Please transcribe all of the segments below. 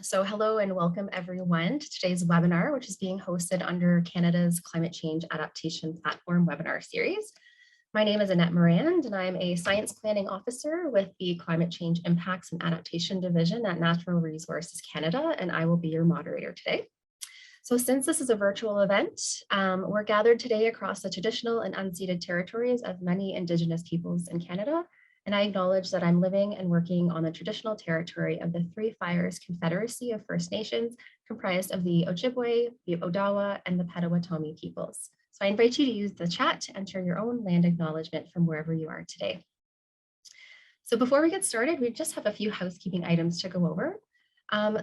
So hello and welcome everyone to today's webinar, which is being hosted under Canada's Climate Change Adaptation Platform webinar series. My name is Annette Morand, and I'm a Science Planning Officer with the Climate Change Impacts and Adaptation Division at Natural Resources Canada, and I will be your moderator today. So since this is a virtual event, we're gathered today across the traditional and unceded territories of many Indigenous peoples in Canada. And I acknowledge that I'm living and working on the traditional territory of the Three Fires Confederacy of First Nations, comprised of the Ojibwe, the Odawa, and the Potawatomi peoples. So I invite you to use the chat to enter your own land acknowledgement from wherever you are today. So before we get started, we just have a few housekeeping items to go over.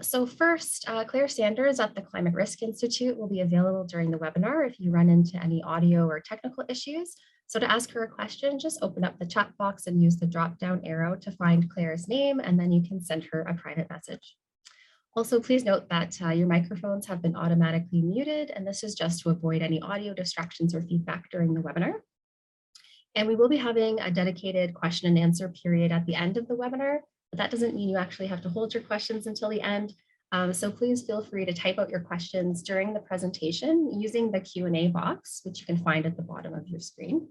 So first, Claire Sanders at the Climate Risk Institute will be available during the webinar if you run into any audio or technical issues. So to ask her a question, just open up the chat box and use the drop-down arrow to find Claire's name, and then you can send her a private message. Also, please note that your microphones have been automatically muted, and this is just to avoid any audio distractions or feedback during the webinar. And we will be having a dedicated question and answer period at the end of the webinar, but that doesn't mean you actually have to hold your questions until the end. So please feel free to type out your questions during the presentation using the Q&A box, which you can find at the bottom of your screen.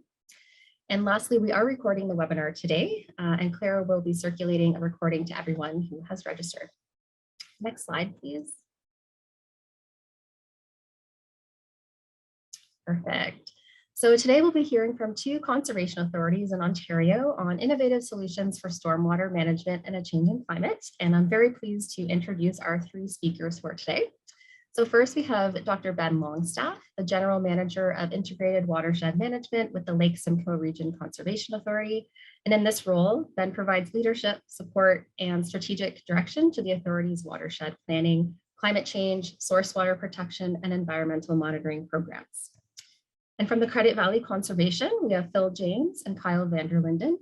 And lastly, we are recording the webinar today, and Claire will be circulating a recording to everyone who has registered. Next slide, please. Perfect. So today we'll be hearing from two conservation authorities in Ontario on innovative solutions for stormwater management in a changing climate. And I'm very pleased to introduce our three speakers for today. So first we have Dr. Ben Longstaff, the General Manager of Integrated Watershed Management with the Lake Simcoe Region Conservation Authority. And in this role, Ben provides leadership, support, and strategic direction to the authority's watershed planning, climate change, source water protection, and environmental monitoring programs. And from the Credit Valley Conservation, we have Phil James and Kyle Vanderlinden.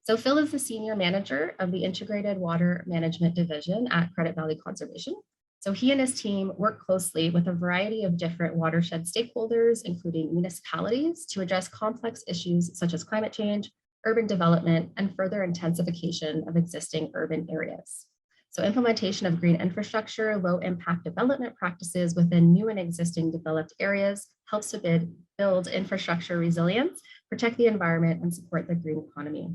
So Phil is the Senior Manager of the Integrated Water Management Division at Credit Valley Conservation. So he and his team work closely with a variety of different watershed stakeholders, including municipalities, to address complex issues such as climate change, urban development, and further intensification of existing urban areas. So implementation of green infrastructure, low impact development practices within new and existing developed areas helps to build infrastructure resilience, protect the environment, and support the green economy.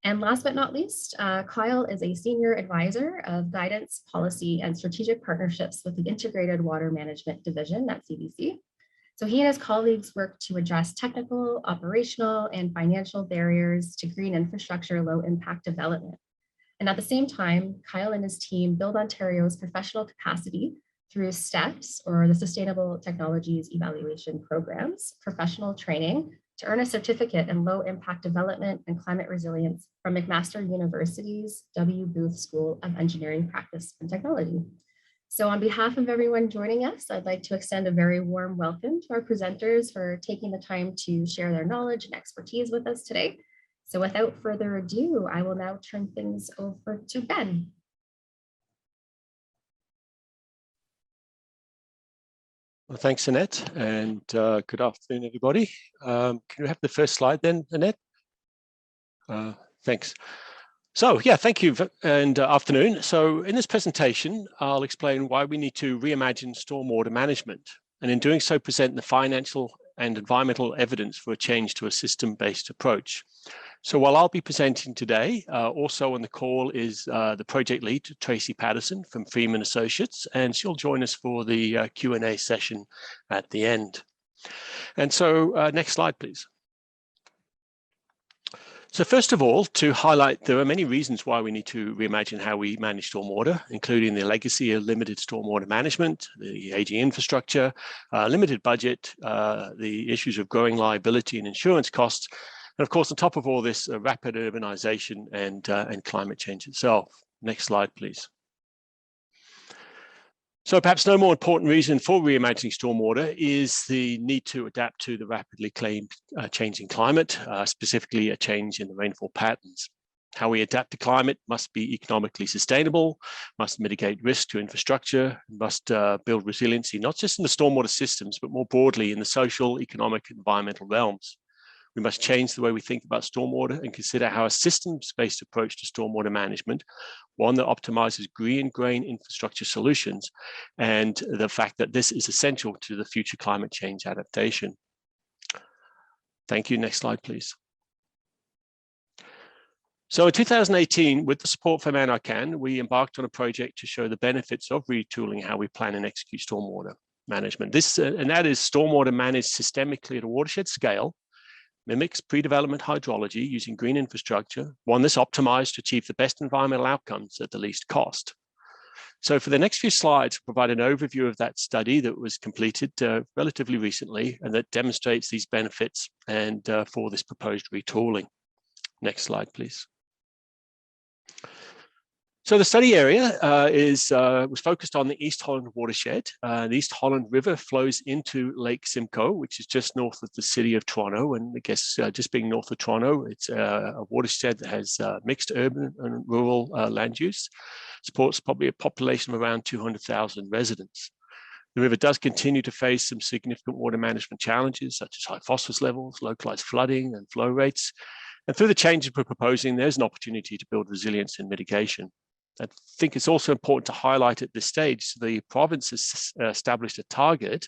And last but not least, Kyle is a Senior Advisor of Guidance, Policy, and Strategic Partnerships with the Integrated Water Management Division at CBC. So he and his colleagues work to address technical, operational, and financial barriers to green infrastructure low impact development. And at the same time, Kyle and his team build Ontario's professional capacity through STEPS, or the Sustainable Technologies Evaluation Programs, professional training, to earn a certificate in low impact development and climate resilience from McMaster University's W. Booth School of Engineering, Practice, and Technology. So on behalf of everyone joining us, I'd like to extend a very warm welcome to our presenters for taking the time to share their knowledge and expertise with us today. So without further ado, I will now turn things over to Ben. Well, thanks, Annette, and good afternoon, everybody. Can you have the first slide then, Annette? Thanks. So, yeah, thank you, and afternoon. So in this presentation, I'll explain why we need to reimagine stormwater management, and in doing so, present the financial and environmental evidence for a change to a system-based approach. So while I'll be presenting today, also on the call is the project lead, Tracy Patterson from Freeman Associates, and she'll join us for the Q&A session at the end. And so next slide, please. So first of all, to highlight, there are many reasons why we need to reimagine how we manage stormwater, including the legacy of limited stormwater management, the aging infrastructure, limited budget, the issues of growing liability and insurance costs, and of course, on top of all this, rapid urbanization and climate change itself. Next slide, please. So perhaps no more important reason for reimagining stormwater is the need to adapt to the rapidly changing climate, specifically a change in the rainfall patterns. How we adapt to climate must be economically sustainable, must mitigate risk to infrastructure, must build resiliency, not just in the stormwater systems, but more broadly in the social, economic, and environmental realms. We must change the way we think about stormwater and consider how a systems-based approach to stormwater management, one that optimizes green grain infrastructure solutions, and the fact that this is essential to the future climate change adaptation. Thank you. Next slide, please. So in 2018, with the support from NRCan, we embarked on a project to show the benefits of retooling how we plan and execute stormwater management. And that is stormwater managed systemically at a watershed scale, mimics pre-development hydrology using green infrastructure, one that's optimized to achieve the best environmental outcomes at the least cost. So for the next few slides, I'll provide an overview of that study that was completed relatively recently and that demonstrates these benefits and for this proposed retooling. Next slide, please. So the study area was focused on the East Holland watershed. The East Holland River flows into Lake Simcoe, which is just north of the city of Toronto. And I guess just being north of Toronto, it's a watershed that has mixed urban and rural land use, supports probably a population of around 200,000 residents. The river does continue to face some significant water management challenges, such as high phosphorus levels, localized flooding and flow rates. And through the changes we're proposing, there's an opportunity to build resilience and mitigation. I think it's also important to highlight at this stage, the province has established a target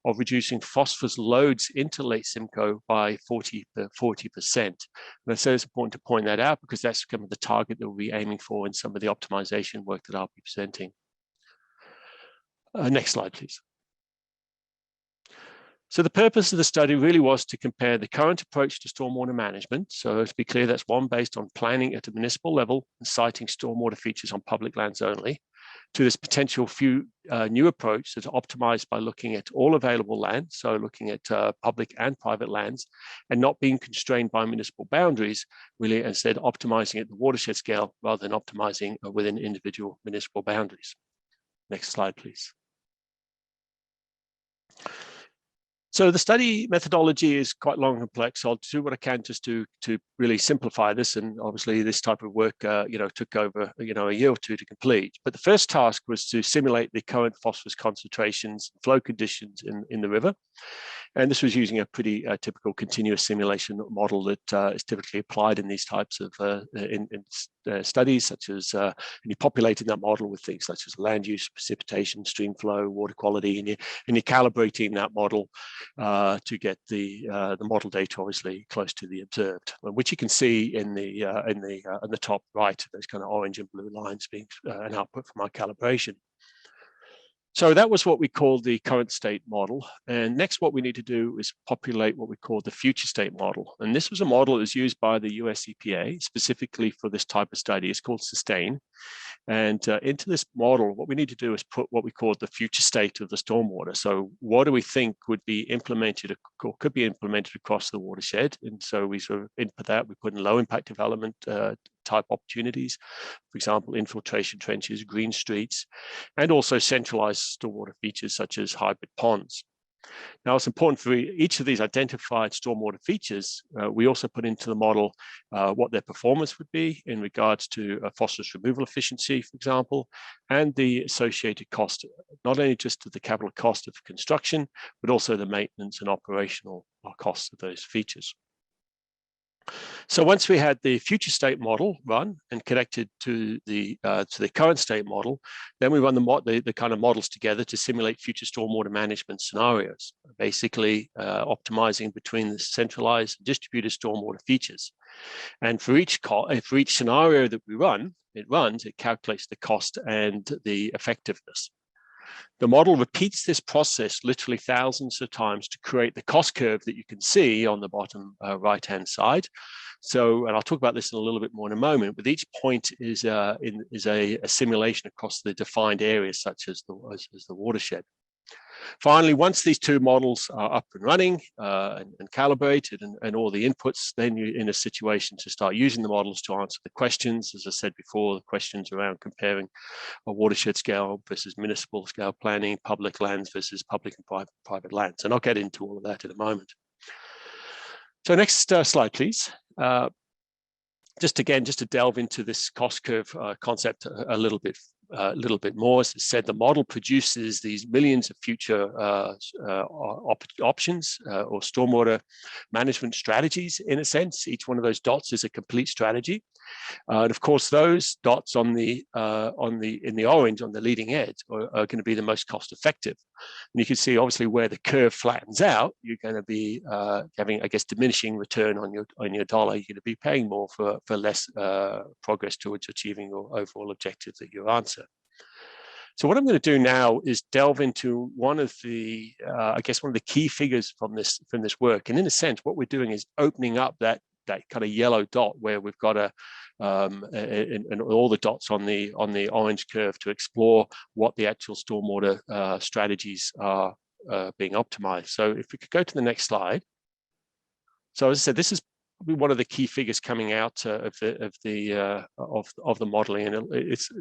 of reducing phosphorus loads into Lake Simcoe by 40%. And so it's important to point that out because that's kind of the target that we'll be aiming for in some of the optimization work that I'll be presenting. Next slide, please. So the purpose of the study really was to compare the current approach to stormwater management. So to be clear, that's one based on planning at a municipal level and citing stormwater features on public lands only, to this potential new approach that's optimized by looking at all available land, so looking at public and private lands, and not being constrained by municipal boundaries, really instead optimizing at the watershed scale rather than optimizing within individual municipal boundaries. Next slide, please. So the study methodology is quite long and complex. So I'll do what I can just to really simplify this. And obviously this type of work, took over, a year or two to complete. But the first task was to simulate the current phosphorus concentrations, flow conditions in the river. And this was using a pretty typical continuous simulation model that is typically applied in these types of studies, such as, and you populated that model with things such as land use, precipitation, stream flow, water quality, and you're calibrating that model to get the model data obviously close to the observed, which you can see in the top right, those kind of orange and blue lines being an output from our calibration. So that was what we call the current state model. And next, what we need to do is populate what we call the future state model. And this was a model that was used by the US EPA specifically for this type of study. It's called SUSTAIN. And into this model, what we need to do is put what we call the future state of the stormwater. So what do we think would be implemented or could be implemented across the watershed? And so we sort of input that, we put in low impact development type opportunities, for example, infiltration trenches, green streets, and also centralized stormwater features such as hybrid ponds. Now, it's important for each of these identified stormwater features, we also put into the model what their performance would be in regards to phosphorus removal efficiency, for example, and the associated cost, not only just to the capital cost of construction, but also the maintenance and operational costs of those features. So once we had the future state model run and connected to the current state model, then we run the kind of models together to simulate future stormwater management scenarios, basically optimizing between the centralized and distributed stormwater features. And for each scenario that we run, it calculates the cost and the effectiveness. The model repeats this process literally thousands of times to create the cost curve that you can see on the bottom right-hand side. So, and I'll talk about this in a little bit more in a moment, but each point is a simulation across the defined areas such as the watershed. Finally, once these two models are up and running and calibrated and all the inputs, then you're in a situation to start using the models to answer the questions. As I said before, the questions around comparing a watershed scale versus municipal scale planning, public lands versus public and private lands. And I'll get into all of that in a moment. So next slide, please. Just to delve into this cost curve concept a little bit little bit more. As I said, the model produces these millions of future options or stormwater management strategies, in a sense. Each one of those dots is a complete strategy. And of course, those dots in the orange on the leading edge are going to be the most cost effective. And you can see obviously where the curve flattens out, you're going to be having, I guess, diminishing return on your dollar. You're going to be paying more for less progress towards achieving your overall objective that you answer. So what I'm going to do now is delve into one of the, I guess, one of the key figures from this work. And in a sense, what we're doing is opening up that kind of yellow dot where we've got and all the dots on the orange curve to explore what the actual stormwater strategies are being optimized. So if we could go to the next slide. So as I said, this is one of the key figures coming out of the modeling, and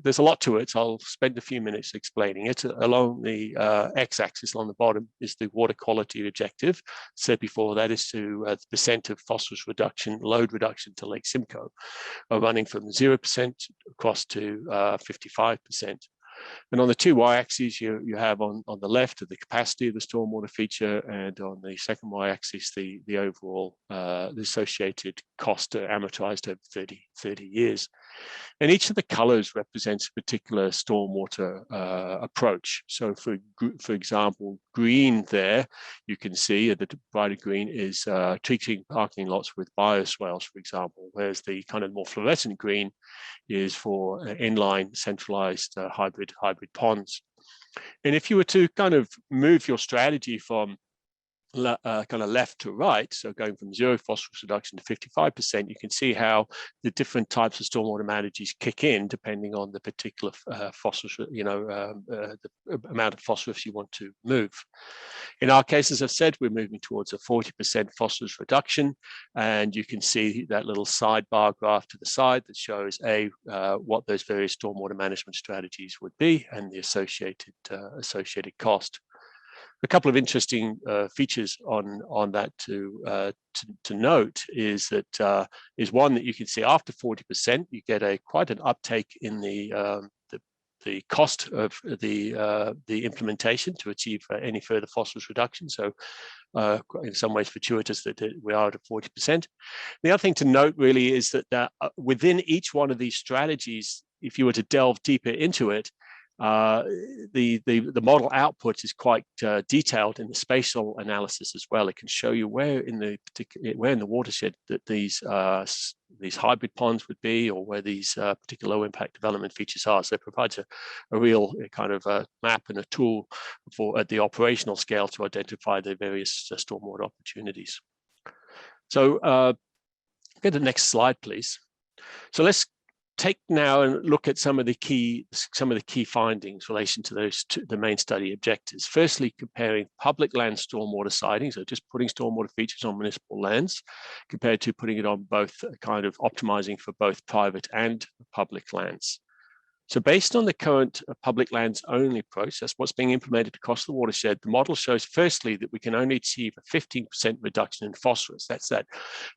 there's a lot to it. So I'll spend a few minutes explaining it. Along the x-axis on the bottom is the water quality objective. Said before, that is to the percent of phosphorus reduction, load reduction to Lake Simcoe, running from 0% across to 55%. And on the two y-axes, you have on the left the capacity of the stormwater feature, and on the second y-axis, the overall the associated cost amortized over 30 years. And each of the colors represents a particular stormwater approach. So for example, green there, you can see the brighter green is treating parking lots with bioswales, for example, whereas the kind of more fluorescent green is for inline centralized hybrid ponds. And if you were to kind of move your strategy from kind of left to right, so going from 0 phosphorus reduction to 55%, you can see how the different types of stormwater managers kick in depending on the particular phosphorus, the amount of phosphorus you want to move. In our case, as I've said, we're moving towards a 40% phosphorus reduction, and you can see that little sidebar graph to the side that shows what those various stormwater management strategies would be and the associated cost. A couple of interesting features on that to note is that one that you can see after 40%, you get quite an uptake in the cost of the implementation to achieve any further phosphorus reduction. So in some ways fortuitous that we are at 40%. The other thing to note really is that within each one of these strategies, if you were to delve deeper into it, the model output is quite detailed in the spatial analysis as well. It can show you where in the watershed that these hybrid ponds would be, or where these particular low impact development features are. So it provides a real kind of a map and a tool at the operational scale to identify the various stormwater opportunities. So go to the next slide, please. So let's take now and look at some of the key findings in relation to the main study objectives. Firstly, comparing public land stormwater siting, so just putting stormwater features on municipal lands, compared to putting it on both, kind of optimizing for both private and public lands. So based on the current public lands only approach, that's what's being implemented across the watershed, the model shows firstly that we can only achieve a 15% reduction in phosphorus. That's that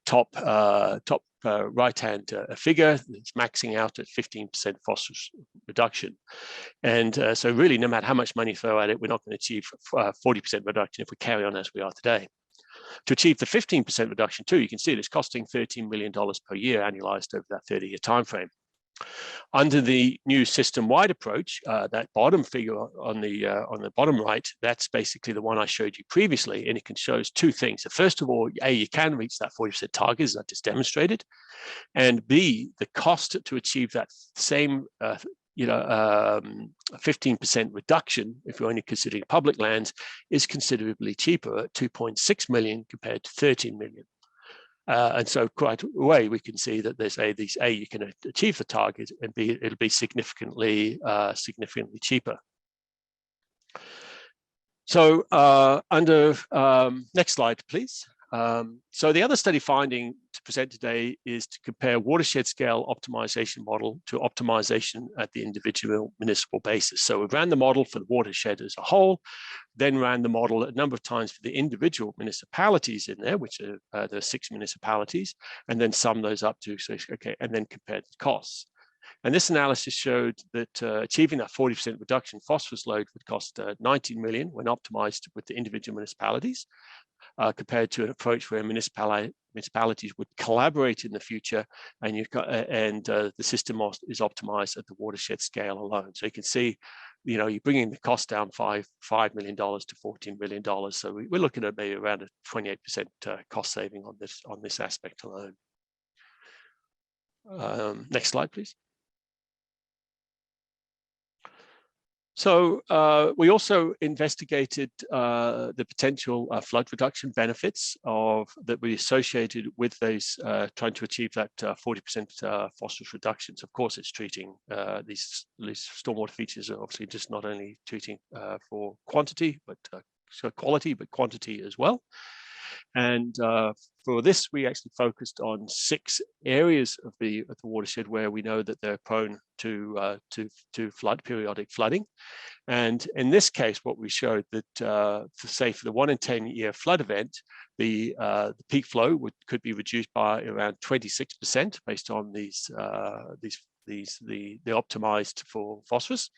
top right-hand figure that's maxing out at 15% phosphorus reduction. And so really, no matter how much money you throw at it, we're not going to achieve 40% reduction if we carry on as we are today. To achieve the 15% reduction too, you can see it's costing $13 million per year annualized over that 30-year timeframe. Under the new system-wide approach, that bottom figure on the bottom right, that's basically the one I showed you previously, and it can show us two things. So first of all, A, you can reach that 40% target, as I just demonstrated, and B, the cost to achieve that same 15% reduction, if you're only considering public lands, is considerably cheaper at $2.6 million compared to $13 million. And so quite away, we can see that there's you can achieve the target, and B, it'll be significantly cheaper. So under next slide, please. So the other study finding to present today is to compare watershed scale optimization model to optimization at the individual municipal basis. So we ran the model for the watershed as a whole, then ran the model a number of times for the individual municipalities in there, which are there are 6 municipalities, and then sum those up to, and then compared the costs. And this analysis showed that achieving that 40% reduction in phosphorus load would cost 19 million when optimized with the individual municipalities, compared to an approach where municipalities would collaborate in the future, and the system is optimized at the watershed scale alone. So you can see, you're bringing the cost down $5 million to $14 million. So we're looking at maybe around a 28% cost saving on this aspect alone. Next slide, please. So we also investigated the potential flood reduction benefits that we associated with those trying to achieve that 40% phosphorus reductions. Of course, it's treating these stormwater features are obviously just not only treating for quantity, but quality, but quantity as well. And for this, we actually focused on 6 areas of the watershed where we know that they're prone to periodic flooding. And in this case, what we showed that, for the 1 in 10 year flood event, the peak flow could be reduced by around 26% based on the optimized for phosphorus.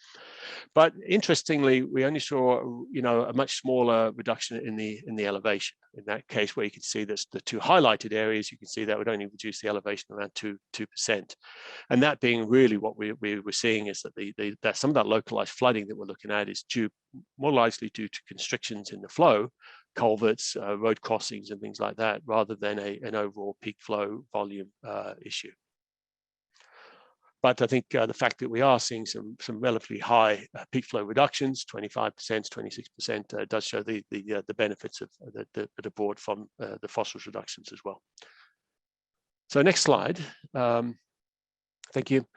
But interestingly, we only saw a much smaller reduction in the elevation. In that case, where you can see that's the 2 highlighted areas, you can see that would only reduce the elevation around 2%. And that being really what we were seeing is that that some of that localized flooding that we're looking at is more likely due to constrictions in the flow, culverts, road crossings, and things like that, rather than an overall peak flow volume issue. But I think the fact that we are seeing some relatively high peak flow reductions, 25%, 26%, does show the benefits of that are brought from the phosphorus reductions as well. So next slide. Thank you.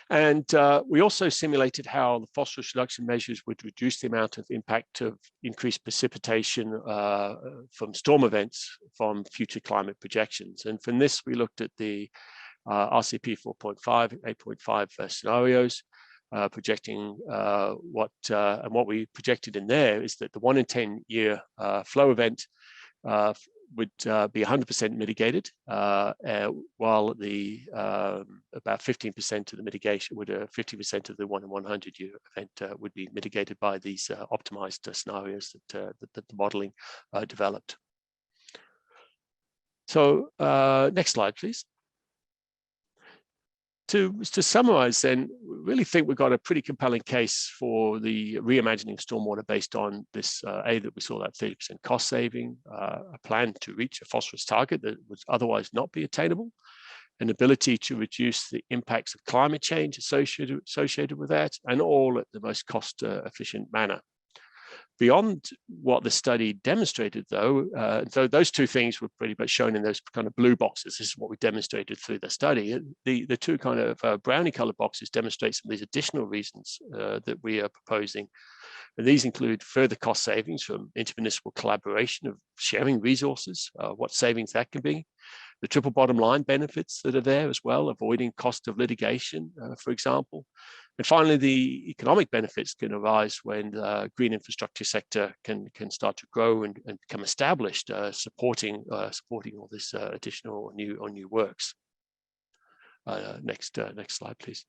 And we also simulated how the phosphorus reduction measures would reduce the amount of impact of increased precipitation from storm events from future climate projections. And from this, we looked at the RCP 4.5, 8.5 scenarios, projecting what we projected in there is that the 1 in 10 year flow event would be 100% mitigated, while the about 15% of the mitigation 50% of the 1 in 100 year event would be mitigated by these optimized scenarios that the modeling developed. So next slide, please. To summarize then, we really think we've got a pretty compelling case for the reimagining stormwater based on this, that we saw that 30% cost saving, a plan to reach a phosphorus target that would otherwise not be attainable, an ability to reduce the impacts of climate change associated with that, and all at the most cost efficient manner. Beyond what the study demonstrated, though, so those 2 things were pretty much shown in those kind of blue boxes. This is what we demonstrated through the study. The 2 kind of brownie colored boxes demonstrate some of these additional reasons that we are proposing. And these include further cost savings from intermunicipal collaboration of sharing resources, what savings that can be, the triple bottom line benefits that are there as well, avoiding cost of litigation, for example. And finally, the economic benefits can arise when the green infrastructure sector can start to grow and become established, supporting all this additional new works. Next slide, please.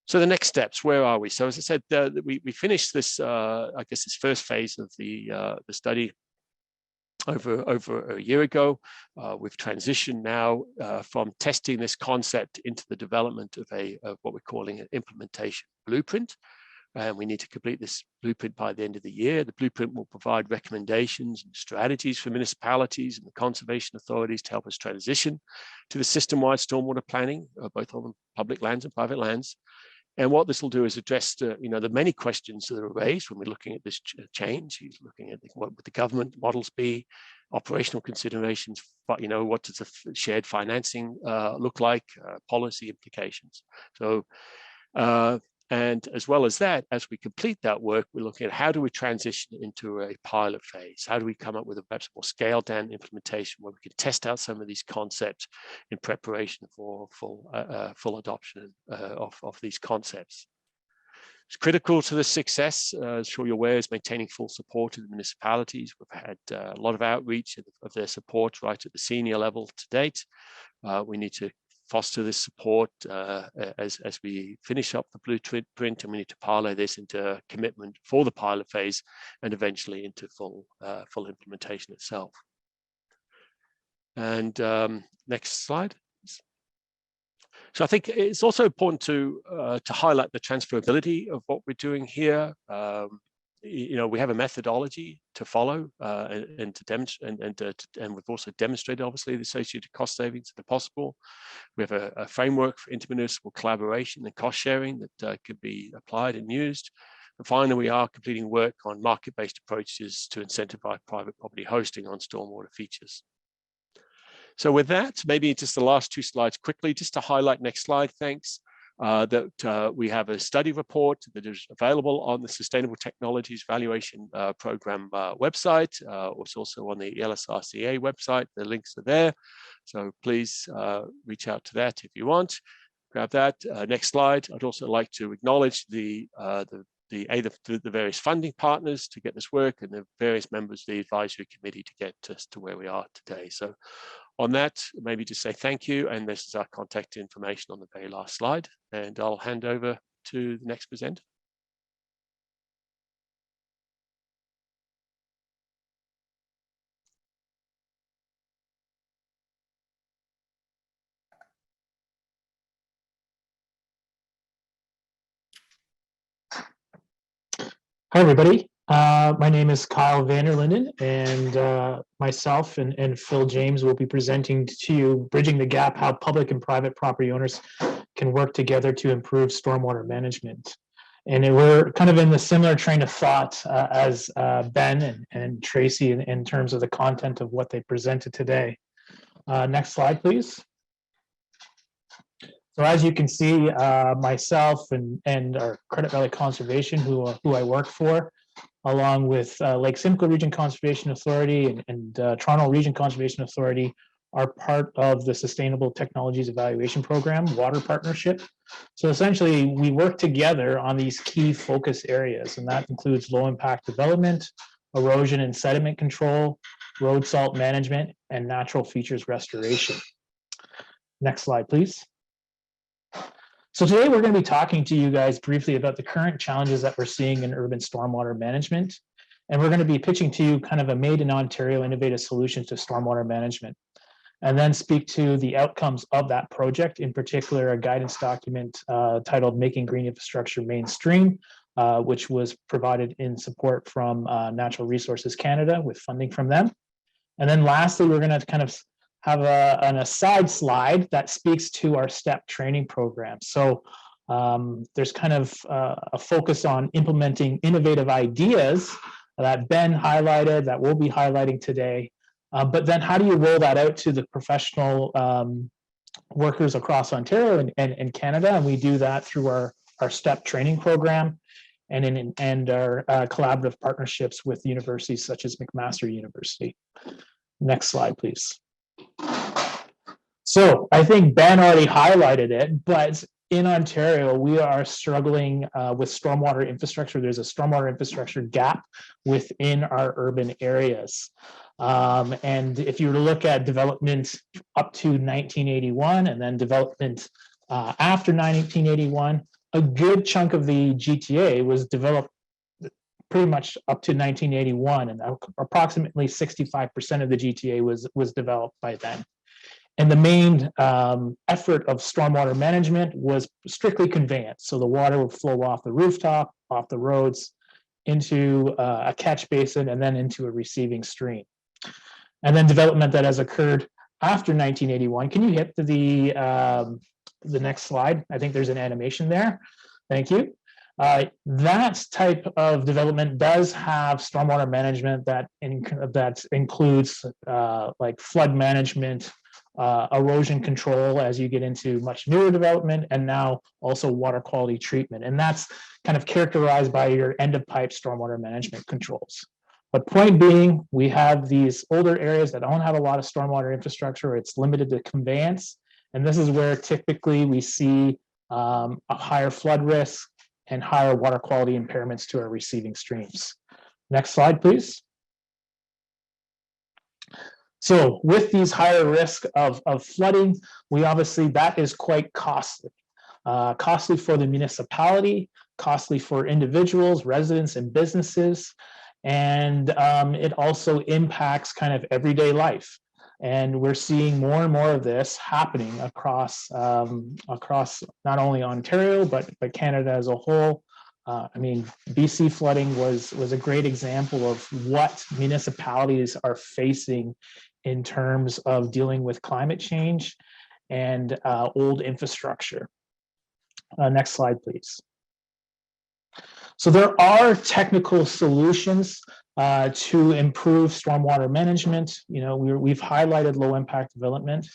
So the next steps, where are we? So as I said, we finished this, I guess, this first phase of the study over a year ago. We've transitioned now from testing this concept into the development of what we're calling an implementation blueprint. And we need to complete this blueprint by the end of the year. The blueprint will provide recommendations and strategies for municipalities and the conservation authorities to help us transition to the system-wide stormwater planning, both on public lands and private lands. And what this will do is address the many questions that are raised when we're looking at this change. He's looking at what would the government models be, operational considerations, but what does the shared financing look like, policy implications. So, and as well as that, as we complete that work, we're looking at how do we transition into a pilot phase? How do we come up with a perhaps more scaled down implementation where we can test out some of these concepts in preparation for full adoption of these concepts? It's critical to the success, as sure you're aware, is maintaining full support of the municipalities. We've had a lot of outreach of their support right at the senior level to date. We need to foster this support as we finish up the blueprint, and we need to parlay this into a commitment for the pilot phase and eventually into full implementation itself. And next slide. So I think it's also important to highlight the transferability of what we're doing here. We have a methodology to follow and to demonstrate, and we've also demonstrated obviously the associated cost savings that are possible. We have a framework for intermunicipal collaboration and cost sharing that could be applied and used. And finally, we are completing work on market-based approaches to incentivize private property hosting on stormwater features. So with that, maybe just the last two slides quickly, just to highlight, next slide, thanks, that we have a study report that is available on the Sustainable Technologies Valuation Program website. It's also on the ELSRCA website. The links are there. So please reach out to that if you want. Grab that. Next slide. I'd also like to acknowledge the various funding partners to get this work and the various members of the advisory committee to get us to where we are today. So on that, maybe just say thank you. And this is our contact information on the very last slide. And I'll hand over to the next presenter. Hi, everybody. My name is Kyle Vanderlinden, and myself and Phil James will be presenting to you Bridging the Gap, how public and private property owners can work together to improve stormwater management. And we're kind of in the similar train of thought as Ben and Tracy in terms of the content of what they presented today. Next slide, please. So as you can see, myself and our Credit Valley Conservation, who I work for, along with Lake Simcoe Region Conservation Authority and Toronto Region Conservation Authority, are part of the Sustainable Technologies Evaluation Program, Water Partnership. So essentially, we work together on these key focus areas, and that includes low impact development, erosion and sediment control, road salt management, and natural features restoration. Next slide, please. So today we're going to be talking to you guys briefly about the current challenges that we're seeing in urban stormwater management. And we're going to be pitching to you kind of a made in Ontario innovative solution to stormwater management, and then speak to the outcomes of that project, in particular a guidance document titled Making Green Infrastructure Mainstream, which was provided in support from Natural Resources Canada with funding from them. And then lastly, we're going to kind of have an aside slide that speaks to our STEP training program. So there's kind of a focus on implementing innovative ideas that Ben highlighted, that we'll be highlighting today. But then how do you roll that out to the professional workers across Ontario and Canada? And we do that through our STEP training program and our collaborative partnerships with universities such as McMaster University. Next slide, please. So I think Ben already highlighted it, but in Ontario, we are struggling with stormwater infrastructure. There's a stormwater infrastructure gap within our urban areas. And if you were to look at development up to 1981 and then development after 1981, a good chunk of the GTA was developed pretty much up to 1981, and approximately 65% of the GTA was developed by then. And the main effort of stormwater management was strictly conveyance. So the water would flow off the rooftop, off the roads, into a catch basin, and then into a receiving stream. And then development that has occurred after 1981. Can you hit the next slide? I think there's an animation there. Thank you. That type of development does have stormwater management that includes like flood management, erosion control as you get into much newer development, and now also water quality treatment. And that's kind of characterized by your end of pipe stormwater management controls. But point being, we have these older areas that don't have a lot of stormwater infrastructure. It's limited to conveyance. And this is where typically we see a higher flood risk and higher water quality impairments to our receiving streams. Next slide, please. So with these higher risk of flooding, that is quite costly. Costly for the municipality, costly for individuals, residents, and businesses. And it also impacts kind of everyday life. And we're seeing more and more of this happening across not only Ontario, but Canada as a whole. I mean, BC flooding was a great example of what municipalities are facing in terms of dealing with climate change and old infrastructure. Next slide, please. So there are technical solutions to improve stormwater management. You know, we've highlighted low impact development,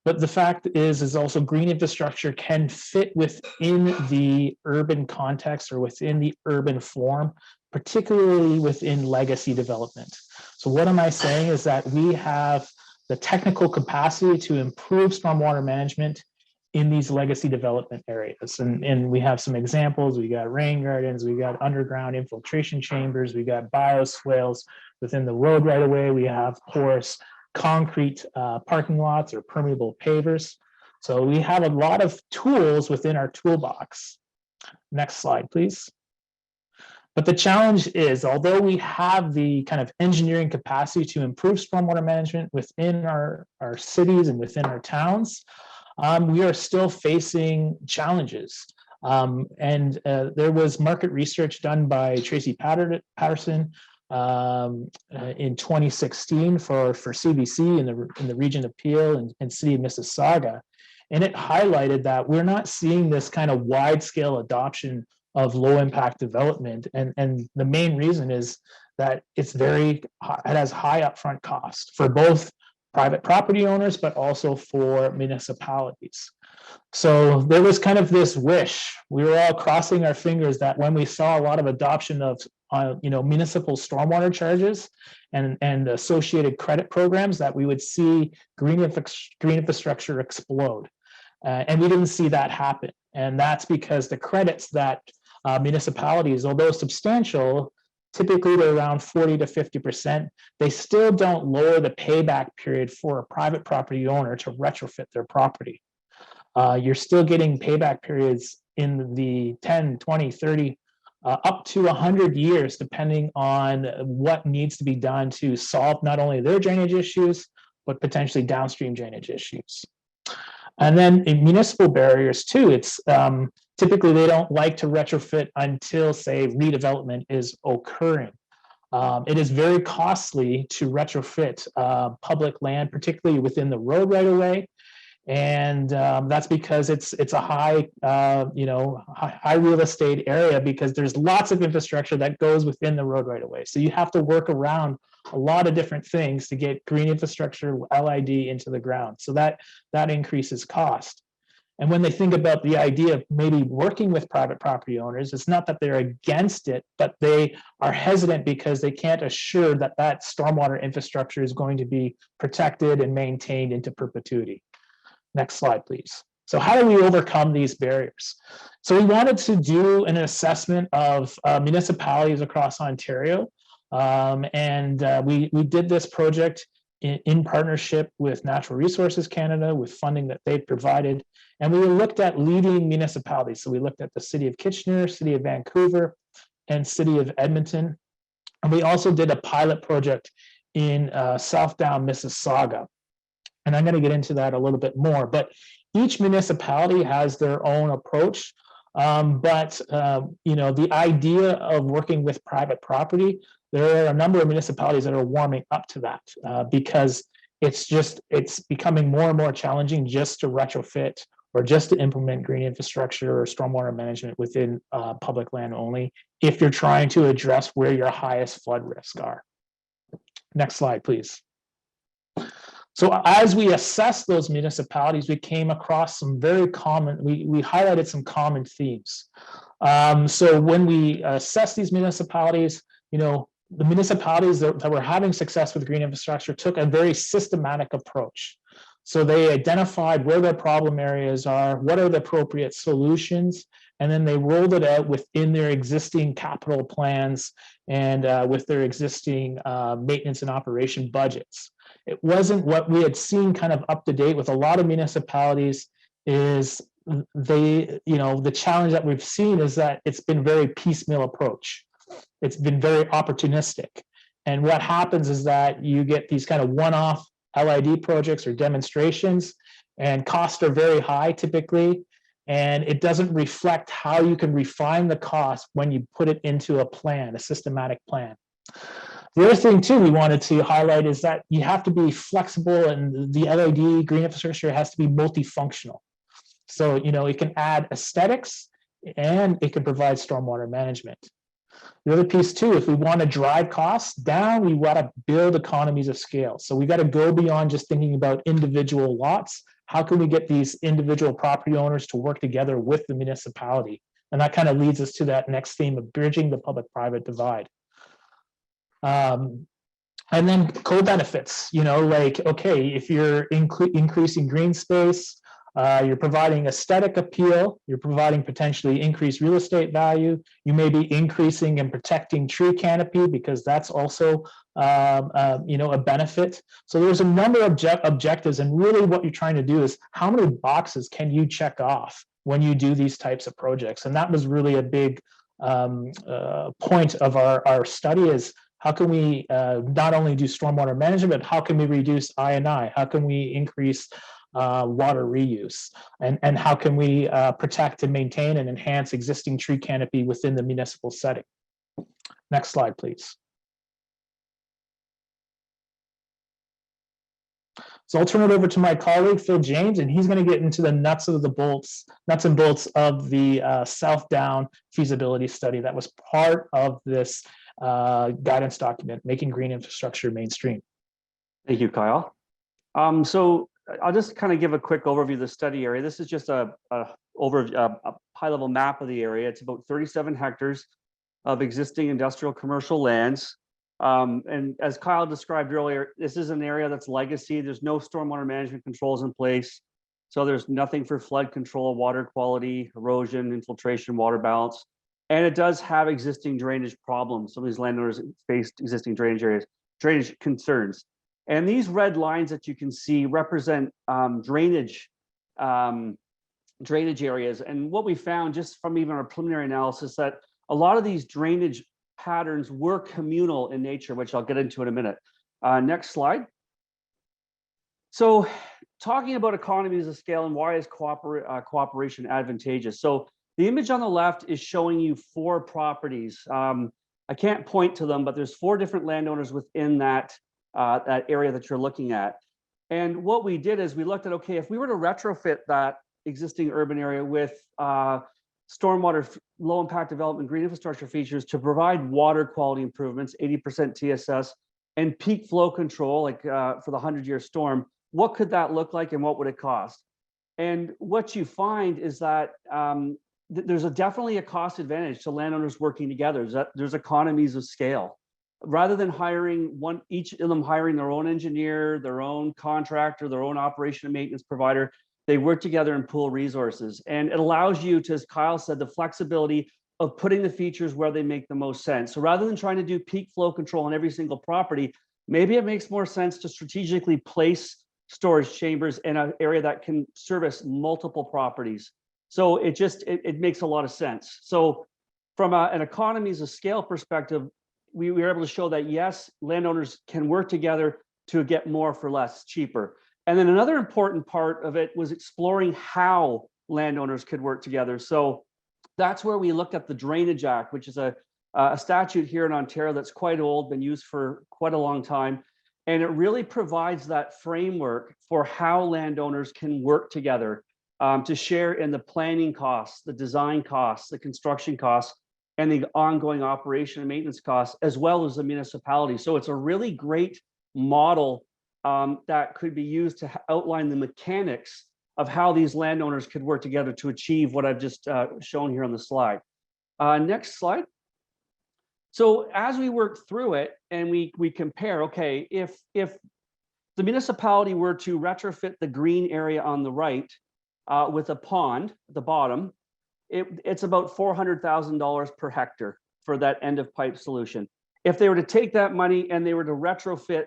but the fact is also green infrastructure can fit within the urban context or within the urban form, particularly within legacy development. So what am I saying is that we have the technical capacity to improve stormwater management in these legacy development areas. And we have some examples. We got rain gardens, we got underground infiltration chambers, we got bioswales within the road right away. We have porous concrete parking lots or permeable pavers. So we have a lot of tools within our toolbox. Next slide, please. But the challenge is, although we have the kind of engineering capacity to improve stormwater management within our cities and within our towns, we are still facing challenges. There was market research done by Tracy Patterson in 2016 for CBC in the region of Peel and city of Mississauga. And it highlighted that we're not seeing this kind of wide scale adoption of low impact development. And the main reason is that it has high upfront cost for both private property owners, but also for municipalities. So there was kind of this wish. We were all crossing our fingers that when we saw a lot of adoption of municipal stormwater charges and associated credit programs, that we would see green infrastructure explode. And we didn't see that happen. And that's because the credits that municipalities, although substantial, typically they're around 40 to 50%, they still don't lower the payback period for a private property owner to retrofit their property. You're still getting payback periods in the 10, 20, 30, up to 100 years, depending on what needs to be done to solve not only their drainage issues, but potentially downstream drainage issues. And then in municipal barriers too, it's typically they don't like to retrofit until, say, redevelopment is occurring. It is very costly to retrofit public land, particularly within the road right away. And that's because it's a high real estate area, because there's lots of infrastructure that goes within the road right away. So you have to work around a lot of different things to get green infrastructure, LID, into the ground. So that increases cost. And when they think about the idea of maybe working with private property owners, it's not that they're against it, but they are hesitant because they can't assure that that stormwater infrastructure is going to be protected and maintained into perpetuity. Next slide, please. So how do we overcome these barriers? So we wanted to do an assessment of municipalities across Ontario. We did this project in partnership with Natural Resources Canada, with funding that they provided. And we looked at leading municipalities. So we looked at the City of Kitchener, City of Vancouver, and City of Edmonton. And we also did a pilot project in Southdown, Mississauga. And I'm going to get into that a little bit more, but each municipality has their own approach. The idea of working with private property, there are a number of municipalities that are warming up to that because it's becoming more and more challenging just to retrofit or just to implement green infrastructure or stormwater management within public land only, if you're trying to address where your highest flood risks are. Next slide, please. So as we assessed those municipalities, we came across some very common, we highlighted some common themes. So when we assessed these municipalities, the municipalities that were having success with green infrastructure took a very systematic approach. So they identified where their problem areas are, what are the appropriate solutions, and then they rolled it out within their existing capital plans and with their existing maintenance and operation budgets. It wasn't what we had seen kind of up to date with a lot of municipalities. Is the challenge that we've seen is that it's been very piecemeal approach. It's been very opportunistic. And what happens is that you get these kind of one-off LID projects or demonstrations, and costs are very high typically, and it doesn't reflect how you can refine the cost when you put it into a plan, a systematic plan. The other thing too we wanted to highlight is that you have to be flexible, and the LID green infrastructure has to be multifunctional. So, it can add aesthetics and it can provide stormwater management. The other piece too, if we want to drive costs down, we want to build economies of scale. So we got to go beyond just thinking about individual lots. How can we get these individual property owners to work together with the municipality? And that kind of leads us to that next theme of bridging the public-private divide. And then co-benefits, okay, if you're increasing green space, you're providing aesthetic appeal, you're providing potentially increased real estate value, you may be increasing and protecting tree canopy because that's also a benefit. So there's a number of objectives, and really what you're trying to do is how many boxes can you check off when you do these types of projects. And that was really a big point of our study, is how can we not only do stormwater management, but how can we reduce I&I? How can we increase water reuse? And how can we protect and maintain and enhance existing tree canopy within the municipal setting? Next slide, please. So I'll turn it over to my colleague, Phil James, and he's going to get into the nuts and bolts of the South Down feasibility study that was part of this guidance document, Making Green Infrastructure Mainstream. Thank you, Kyle. So I'll just kind of give a quick overview of the study area. This is just a high-level map of the area. It's about 37 hectares of existing industrial commercial lands. And as Kyle described earlier, this is an area that's legacy. There's no stormwater management controls in place. So there's nothing for flood control, water quality, erosion, infiltration, water balance. And it does have existing drainage problems. Some of these landowners faced existing drainage concerns. And these red lines that you can see represent drainage areas. And what we found just from even our preliminary analysis, that a lot of these drainage patterns were communal in nature, which I'll get into in a minute. Next slide. So talking about economies of scale and why is cooperation advantageous? So the image on the left is showing you 4 properties. I can't point to them, but there's 4 different landowners within that area that you're looking at. And what we did is we looked at, okay, if we were to retrofit that existing urban area with stormwater, low impact development, green infrastructure features to provide water quality improvements, 80% TSS, and peak flow control, like for the 100-year storm, what could that look like and what would it cost? And what you find is that there's definitely a cost advantage to landowners working together. There's economies of scale. Rather than hiring each of them hiring their own engineer, their own contractor, their own operation and maintenance provider, they work together and pool resources. And it allows you to, as Kyle said, the flexibility of putting the features where they make the most sense. So rather than trying to do peak flow control on every single property, maybe it makes more sense to strategically place storage chambers in an area that can service multiple properties. So it makes a lot of sense. So from an economies of scale perspective, we were able to show that yes, landowners can work together to get more for less, cheaper. And then another important part of it was exploring how landowners could work together. So that's where we looked at the Drainage Act, which is a statute here in Ontario that's quite old, been used for quite a long time. And it really provides that framework for how landowners can work together to share in the planning costs, the design costs, the construction costs, and the ongoing operation and maintenance costs, as well as the municipality. So it's a really great model that could be used to outline the mechanics of how these landowners could work together to achieve what I've just shown here on the slide. Next slide. So as we work through it and we compare, okay, if the municipality were to retrofit the green area on the right with a pond at the bottom, it's about $400,000 per hectare for that end of pipe solution. If they were to take that money and they were to retrofit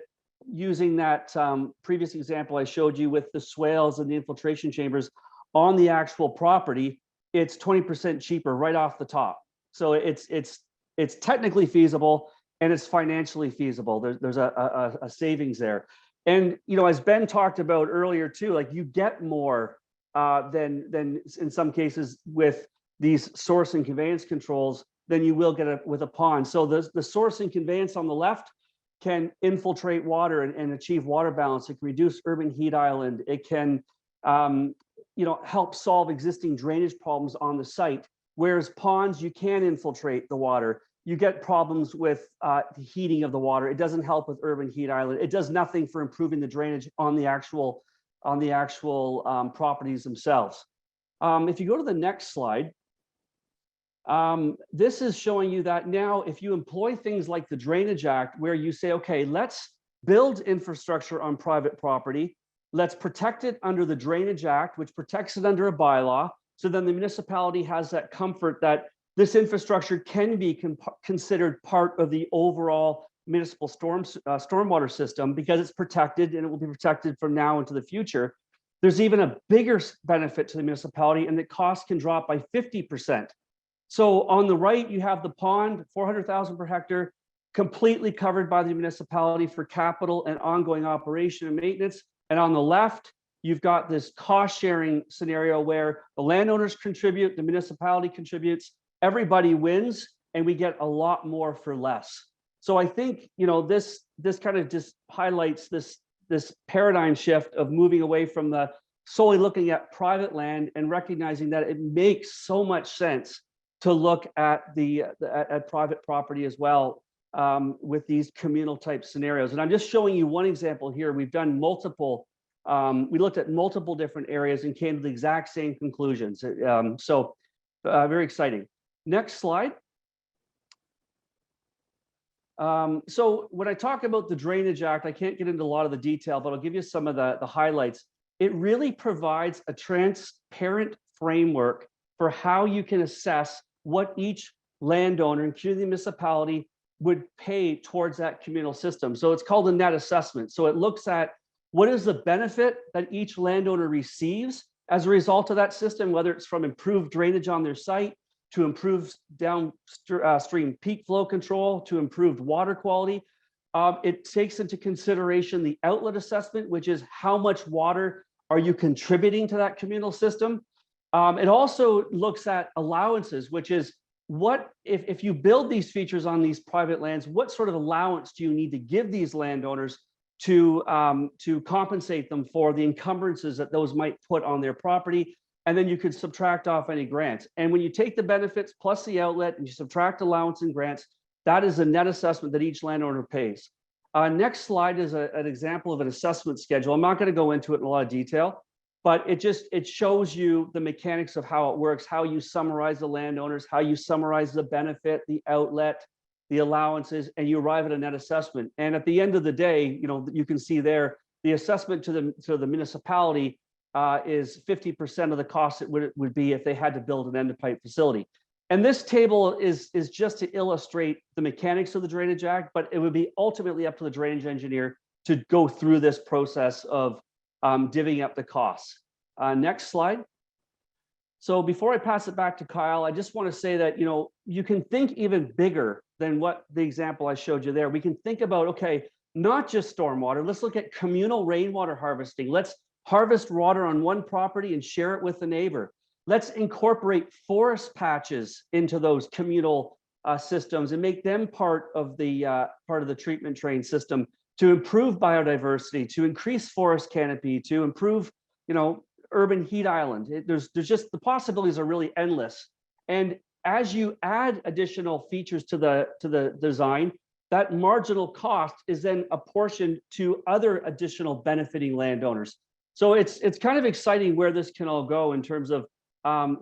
using that previous example I showed you with the swales and the infiltration chambers on the actual property, it's 20% cheaper right off the top. So it's technically feasible and it's financially feasible. There's a savings there. And, you know, as Ben talked about earlier too, like you get more than in some cases with these source and conveyance controls than you will get with a pond. So the source and conveyance on the left can infiltrate water and achieve water balance. It can reduce urban heat island. It can, you know, help solve existing drainage problems on the site. Whereas ponds, you can infiltrate the water. You get problems with the heating of the water. It doesn't help with urban heat island. It does nothing for improving the drainage on the actual properties themselves. If you go to the next slide, this is showing you that now if you employ things like the Drainage Act, where you say, okay, let's build infrastructure on private property, let's protect it under the Drainage Act, which protects it under a bylaw. So then the municipality has that comfort that this infrastructure can be considered part of the overall municipal stormwater system because it's protected and it will be protected from now into the future. There's even a bigger benefit to the municipality, and the cost can drop by 50%. So on the right, you have the pond, 400,000 per hectare, completely covered by the municipality for capital and ongoing operation and maintenance. And on the left, you've got this cost sharing scenario where the landowners contribute, the municipality contributes, everybody wins, and we get a lot more for less. So I think, you know, this kind of just highlights this paradigm shift of moving away from the solely looking at private land and recognizing that it makes so much sense to look at at private property as well with these communal type scenarios. And I'm just showing you one example here. We've done multiple, we looked at multiple different areas and came to the exact same conclusions. Very exciting. Next slide. So when I talk about the Drainage Act, I can't get into a lot of the detail, but I'll give you some of the highlights. It really provides a transparent framework for how you can assess what each landowner, including the municipality, would pay towards that communal system. So it's called a net assessment. So it looks at what is the benefit that each landowner receives as a result of that system, whether it's from improved drainage on their site, to improve downstream peak flow control, to improved water quality. It takes into consideration the outlet assessment, which is how much water are you contributing to that communal system. It also looks at allowances, which is what if you build these features on these private lands, what sort of allowance do you need to give these landowners to compensate them for the encumbrances that those might put on their property? And then you could subtract off any grants. And when you take the benefits plus the outlet and you subtract allowance and grants, that is a net assessment that each landowner pays. Next slide is an example of an assessment schedule. I'm not going to go into it in a lot of detail, but it shows you the mechanics of how it works, how you summarize the landowners, how you summarize the benefit, the outlet, the allowances, and you arrive at a net assessment. And at the end of the day, you know, you can see there, the assessment to the municipality is 50% of the cost it would be if they had to build an end-of-pipe facility. And this table is just to illustrate the mechanics of the Drainage Act, but it would be ultimately up to the drainage engineer to go through this process of divvying up the costs. Next slide. So before I pass it back to Kyle, I just want to say that, you know, you can think even bigger than what the example I showed you there. We can think about, okay, not just stormwater. Let's look at communal rainwater harvesting. Let's harvest water on one property and share it with the neighbor. Let's incorporate forest patches into those communal systems and make them part of the treatment train system to improve biodiversity, to increase forest canopy, to improve, you know, urban heat island. There's just, the possibilities are really endless. And as you add additional features to the design, that marginal cost is then apportioned to other additional benefiting landowners. So it's kind of exciting where this can all go in terms of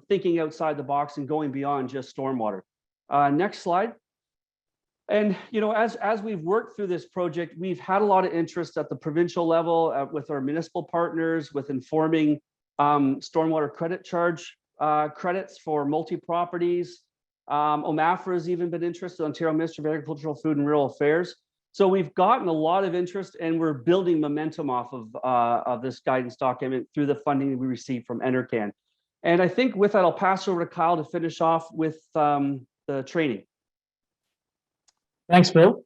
thinking outside the box and going beyond just stormwater. Next slide. And, you know, as we've worked through this project, we've had a lot of interest at the provincial level with our municipal partners, with informing stormwater credit charge credits for multi-properties. OMAFRA has even been interested, Ontario Ministry of Agricultural, Food and Rural Affairs. So we've gotten a lot of interest, and we're building momentum off of this guidance document through the funding we received from NRCan. And I think with that, I'll pass over to Kyle to finish off with the training. Thanks, Bill.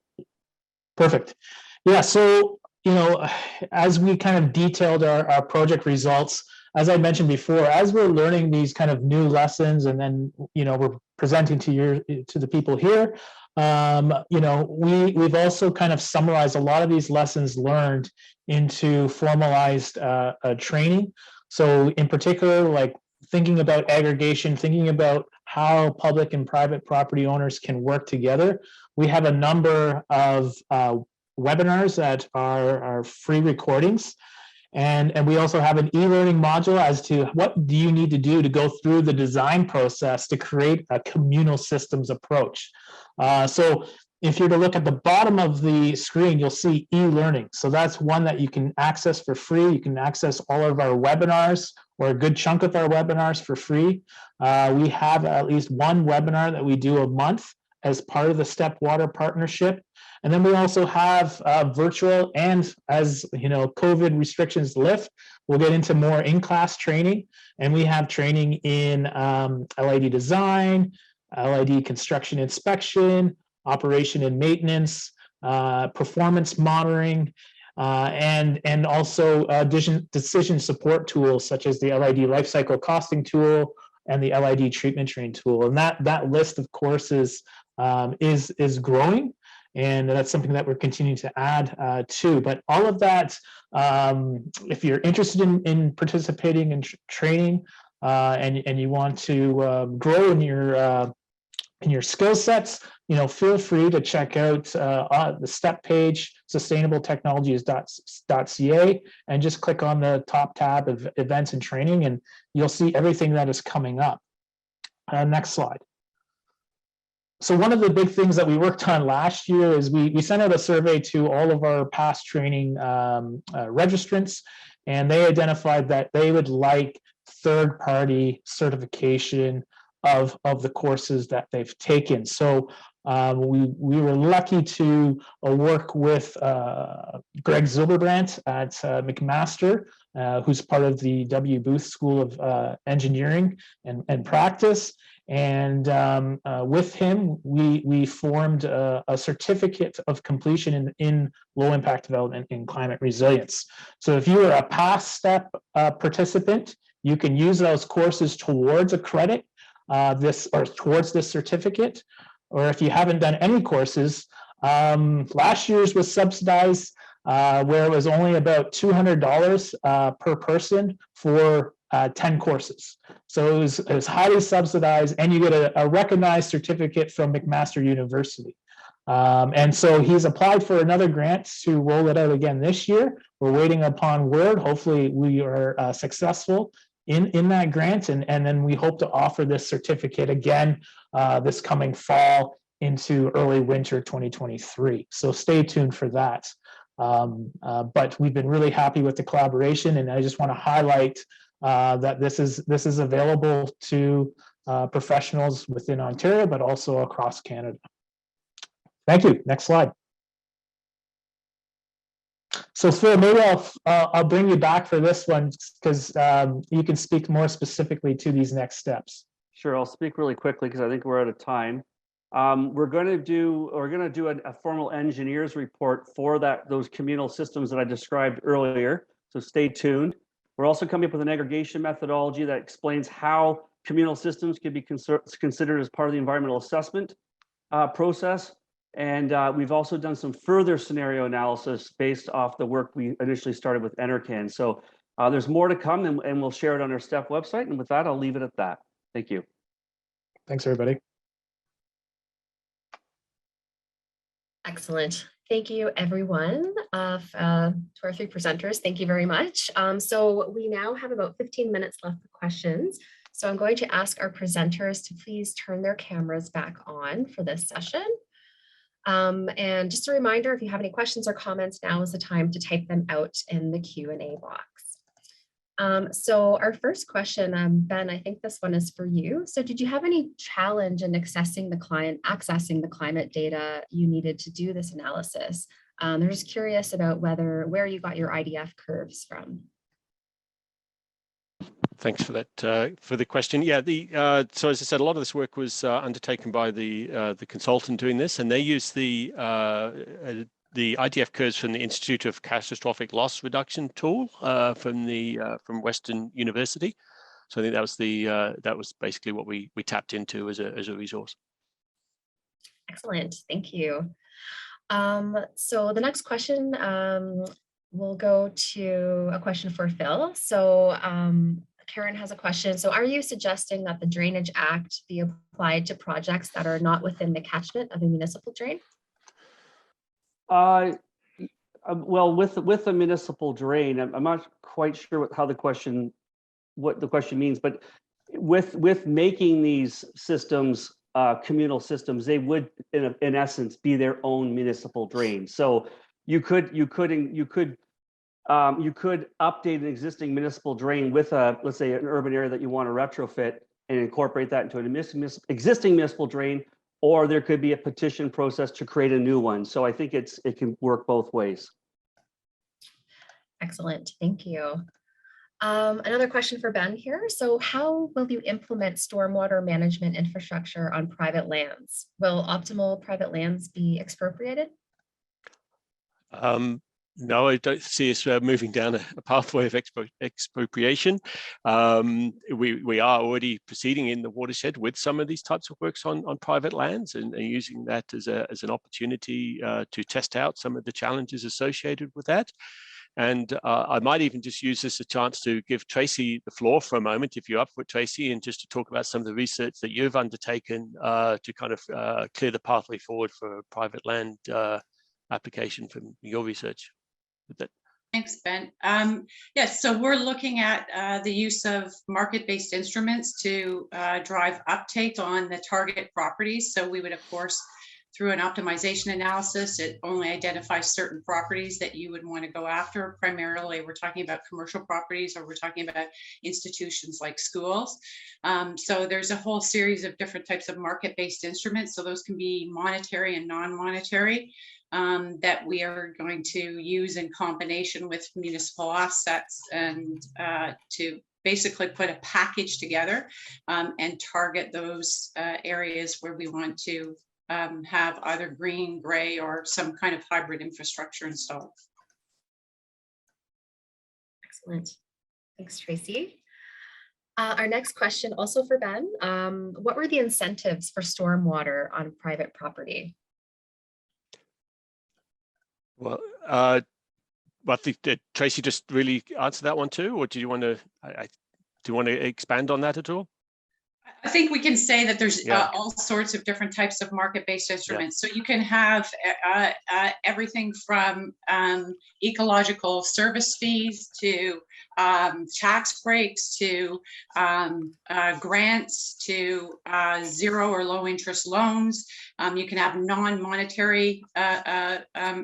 Perfect. Yeah, so, you know, as we kind of detailed our project results, as I mentioned before, as we're learning these kind of new lessons, and then, you know, we're presenting to the people here, you know, we've also kind of summarized a lot of these lessons learned into formalized training. So in particular, like thinking about aggregation, thinking about how public and private property owners can work together. We have a number of webinars that are free recordings. And we also have an e-learning module as to what do you need to do to go through the design process to create a communal systems approach. So if you're to look at the bottom of the screen, you'll see e-learning. So that's one that you can access for free. You can access all of our webinars, or a good chunk of our webinars, for free. We have at least one webinar that we do a month as part of the Stepwater partnership. And then we also have virtual, and as you know, COVID restrictions lift, we'll get into more in-class training. And we have training in LID design, LID construction inspection, operation and maintenance, performance monitoring, and also decision support tools such as the LID lifecycle costing tool and the LID treatment train tool. And that list of courses is growing, and that's something that we're continuing to add to. But all of that, if you're interested in participating in training and you want to grow in your skill sets, you know, feel free to check out the STEP page, sustainabletechnologies.ca, and just click on the top tab of events and training, and you'll see everything that is coming up. Next slide. So one of the big things that we worked on last year is we sent out a survey to all of our past training registrants, and they identified that they would like third-party certification of the courses that they've taken. So we were lucky to work with Greg Zilberbrandt at McMaster, who's part of the W. Booth School of Engineering and Practice. And with him, we formed a certificate of completion in low impact development in climate resilience. So if you are a past STEP participant, you can use those courses towards a credit, towards this certificate. Or if you haven't done any courses, last year's was subsidized, where it was only about $200 per person for 10 courses. So it was highly subsidized, and you get a recognized certificate from McMaster University. And so he's applied for another grant to roll it out again this year. We're waiting upon word. Hopefully we are successful in that grant, and then we hope to offer this certificate again this coming fall into early winter 2023. So stay tuned for that. But we've been really happy with the collaboration, and I just want to highlight that this is available to professionals within Ontario, but also across Canada. Thank you. Next slide. So Phil, maybe I'll bring you back for this one, because you can speak more specifically to these next steps. Sure, I'll speak really quickly because I think we're out of time. We're going to do a formal engineers report for those communal systems that I described earlier. So stay tuned. We're also coming up with an aggregation methodology that explains how communal systems can be considered as part of the environmental assessment process. And we've also done some further scenario analysis based off the work we initially started with NRCan. So there's more to come, and we'll share it on our STEP website. And with that, I'll leave it at that. Thank you. Thanks, everybody. Excellent. Thank you, everyone, to our three presenters. Thank you very much. So we now have about 15 minutes left for questions. So I'm going to ask our presenters to please turn their cameras back on for this session. And just a reminder, if you have any questions or comments, now is the time to type them out in the Q&A box. So our first question, Ben, I think this one is for you. So did you have any challenge in accessing the climate data you needed to do this analysis? They're just curious about where you got your IDF curves from. Thanks for that, for the question. Yeah, so as I said, a lot of this work was undertaken by the consultant doing this, and they used the IDF curves from the Institute of Catastrophic Loss Reduction tool from Western University. So I think that was basically what we tapped into as a resource. Excellent, thank you. So the next question will go to a question for Phil. So Karen has a question. So are you suggesting that the Drainage Act be applied to projects that are not within the catchment of a municipal drain? Well, with a municipal drain, I'm not quite sure what the question means, but with making these systems communal systems, they would in essence be their own municipal drain. So you could update an existing municipal drain with let's say an urban area that you want to retrofit and incorporate that into an existing municipal drain, or there could be a petition process to create a new one. So I think it can work both ways. Excellent, thank you. Another question for Ben here. So how will you implement stormwater management infrastructure on private lands? Will optimal private lands be expropriated? No, I don't see us moving down a pathway of expropriation. We are already proceeding in the watershed with some of these types of works on private lands and using that as an opportunity to test out some of the challenges associated with that. And I might even just use this as a chance to give Tracy the floor for a moment, if you're up for it, Tracy, and just to talk about some of the research that you've undertaken to kind of clear the pathway forward for private land application from your research. Thanks, Ben. Yes, so we're looking at the use of market-based instruments to drive uptake on the target properties. So we would, of course, through an optimization analysis, it only identifies certain properties that you would want to go after. Primarily, we're talking about commercial properties, or we're talking about institutions like schools. So there's a whole series of different types of market-based instruments. So those can be monetary and non-monetary. That we are going to use in combination with municipal offsets and to basically put a package together and target those areas where we want to have either green, gray, or some kind of hybrid infrastructure installed. Excellent. Thanks, Tracy. Our next question, also for Ben. What were the incentives for stormwater on private property? Well, I think that Tracy just really answered that one too, or do you want to expand on that at all? I think we can say that there's all sorts of different types of market-based instruments. So you can have everything from ecological service fees to tax breaks to grants to zero or low interest loans. You can have non-monetary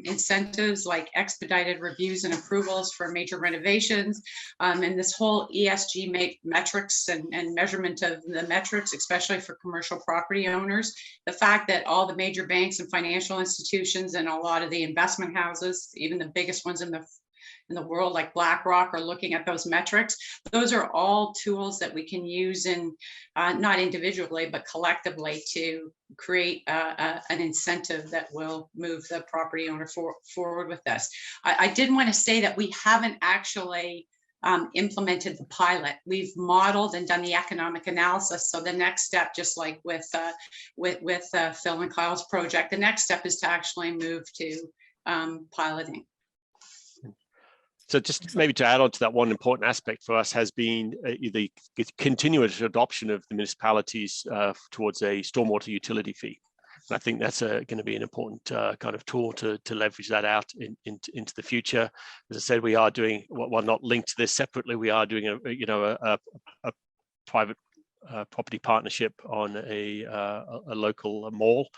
incentives like expedited reviews and approvals for major renovations. And this whole ESG metrics and measurement of the metrics, especially for commercial property owners. The fact that all the major banks and financial institutions and a lot of the investment houses, even the biggest ones in the world like BlackRock, are looking at those metrics. Those are all tools that we can use in not individually but collectively to create an incentive that will move the property owner forward with this. I did want to say that we haven't actually implemented the pilot. We've modeled and done the economic analysis. So the next step, just like with Phil and Kyle's project, the next step is to actually move to piloting. So just maybe to add on to that, one important aspect for us has been the continuous adoption of the municipalities towards a stormwater utility fee. And I think that's going to be an important kind of tool to leverage that out into the future. As I said, we are doing, while not linked to this separately, we are doing a private property partnership on a local mall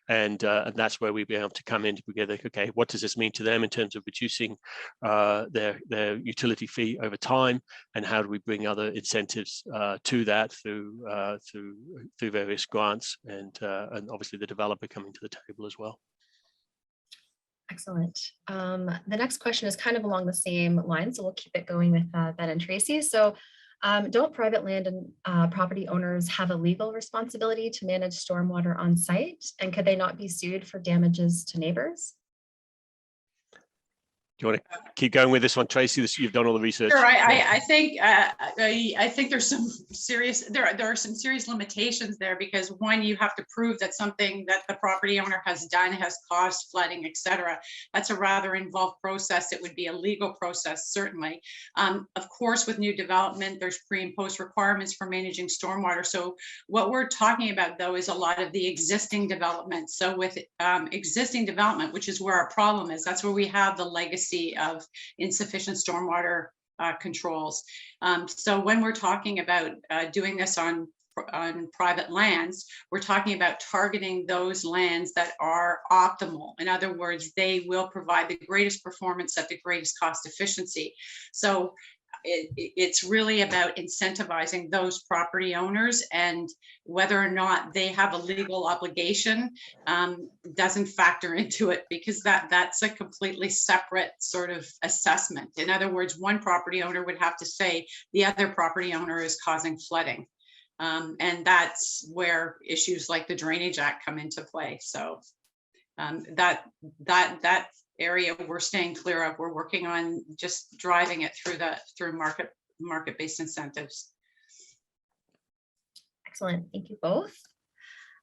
And that's where we'd be able to come in together. Okay, what does this mean to them in terms of reducing their utility fee over time, and how do we bring other incentives to that through various grants, and obviously the developer coming to the table as well. Excellent. The next question is kind of along the same line, so we'll keep it going with Ben and Tracy. So don't private land and property owners have a legal responsibility to manage stormwater on site? And could they not be sued for damages to neighbors? Do you want to keep going with this one, Tracy? You've done all the research. Sure, I think there's some serious, there are some serious limitations there, because one, you have to prove that something that the property owner has done has caused flooding, etc. That's a rather involved process. It would be a legal process, certainly. Of course, with new development, there's pre and post requirements for managing stormwater. So what we're talking about, though, is a lot of the existing development. So with existing development, which is where our problem is, that's where we have the legacy of insufficient stormwater controls. So when we're talking about doing this on private lands, we're talking about targeting those lands that are optimal. In other words, they will provide the greatest performance at the greatest cost efficiency. So it's really about incentivizing those property owners, and whether or not they have a legal obligation doesn't factor into it, because that's a completely separate sort of assessment. In other words, one property owner would have to say the other property owner is causing flooding. And that's where issues like the Drainage Act come into play. So that area we're staying clear of. We're working on just driving it through market-based incentives. Excellent, thank you both.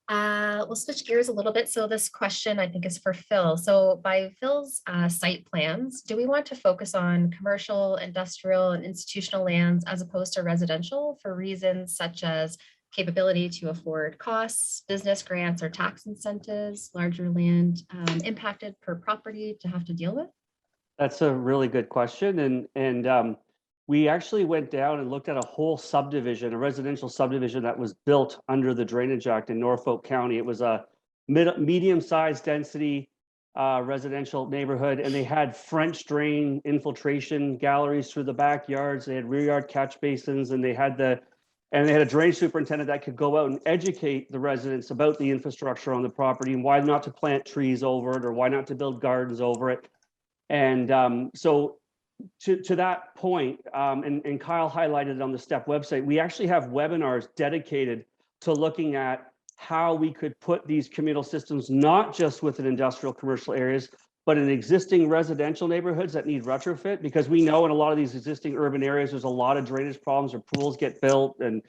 We'll switch gears a little bit. So this question I think is for Phil. So by Phil's site plans, do we want to focus on commercial, industrial, and institutional lands as opposed to residential for reasons such as capability to afford costs, business grants, or tax incentives, larger land impacted per property to have to deal with? That's a really good question. And we actually went down and looked at a whole subdivision, a residential subdivision that was built under the Drainage Act in Norfolk County. It was a medium-sized density residential neighborhood, and they had French drain infiltration galleries through the backyards. They had rear yard catch basins, and they had a drain superintendent that could go out and educate the residents about the infrastructure on the property and why not to plant trees over it, or why not to build gardens over it. And so to that point, and Kyle highlighted it on the STEP website, we actually have webinars dedicated to looking at how we could put these communal systems, not just within industrial commercial areas, but in existing residential neighborhoods that need retrofit, because we know in a lot of these existing urban areas, there's a lot of drainage problems, or pools get built and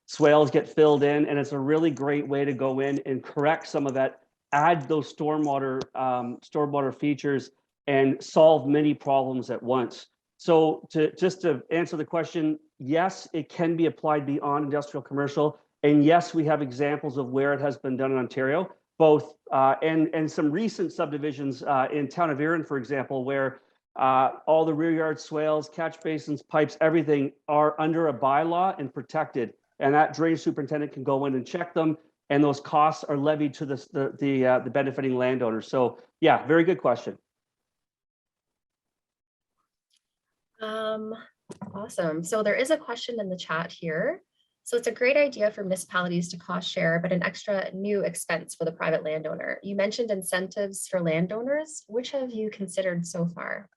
swales get filled in. And it's a really great way to go in and correct some of that, add those stormwater features, and solve many problems at once. So just to answer the question, yes, it can be applied beyond industrial commercial. And yes, we have examples of where it has been done in Ontario, both and some recent subdivisions in Town of Erin, for example, where all the rear yard swales, catch basins, pipes, everything are under a bylaw and protected. And that drainage superintendent can go in and check them, and those costs are levied to the benefiting landowner. So yeah, very good question. Awesome. So there is a question in the chat here. So it's a great idea for municipalities to cost share, but an extra new expense for the private landowner. You mentioned incentives for landowners. Which have you considered so far?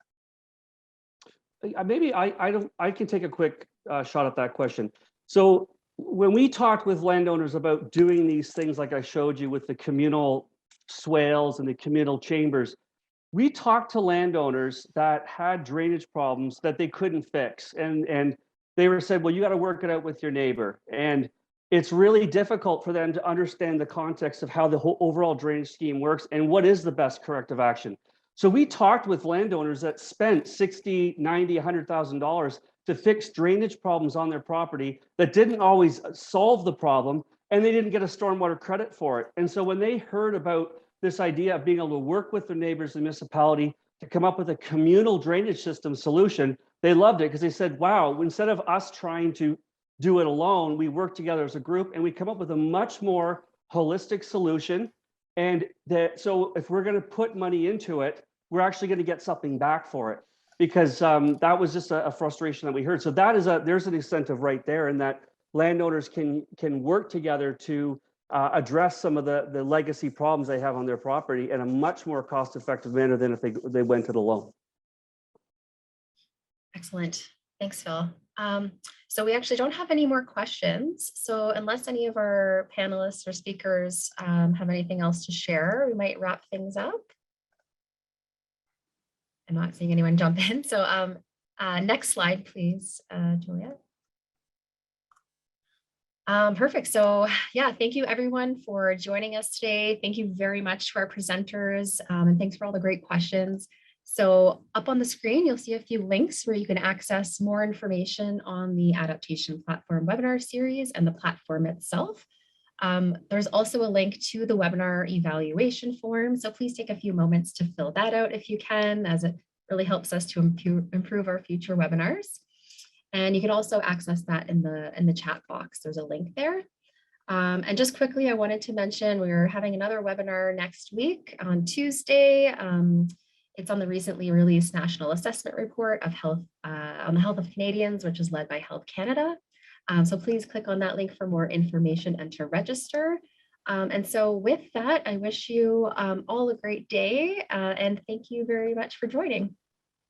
Maybe I can take a quick shot at that question. So when we talked with landowners about doing these things, like I showed you with the communal swales and the communal chambers, we talked to landowners that had drainage problems that they couldn't fix. And they were said, well, you got to work it out with your neighbor. And it's really difficult for them to understand the context of how the whole overall drainage scheme works and what is the best corrective action. So we talked with landowners that spent $60,000, $90,000, $100,000 to fix drainage problems on their property that didn't always solve the problem, and they didn't get a stormwater credit for it. And so when they heard about this idea of being able to work with their neighbors in the municipality to come up with a communal drainage system solution, they loved it, because they said, wow, instead of us trying to do it alone, we work together as a group and we come up with a much more holistic solution And so if we're going to put money into it, we're actually going to get something back for it, because that was just a frustration that we heard. So there's an incentive right there, in that landowners can work together to address some of the legacy problems they have on their property in a much more cost-effective manner than if they went to the loan. Excellent. Thanks, Phil. So we actually don't have any more questions. So unless any of our panelists or speakers have anything else to share, we might wrap things up. I'm not seeing anyone jump in. So next slide, please, Julia. Perfect. So yeah, thank you everyone for joining us today. Thank you very much to our presenters, and thanks for all the great questions. So up on the screen, you'll see a few links where you can access more information on the Adaptation Platform webinar series and the platform itself. There's also a link to the webinar evaluation form, so please take a few moments to fill that out if you can, as it really helps us to improve our future webinars. And you can also access that in the chat box. There's a link there. And just quickly, I wanted to mention we're having another webinar next week on Tuesday. It's on the recently released National Assessment Report of Health on the Health of Canadians, which is led by Health Canada. So please click on that link for more information and to register. And so with that, I wish you all a great day, and thank you very much for joining.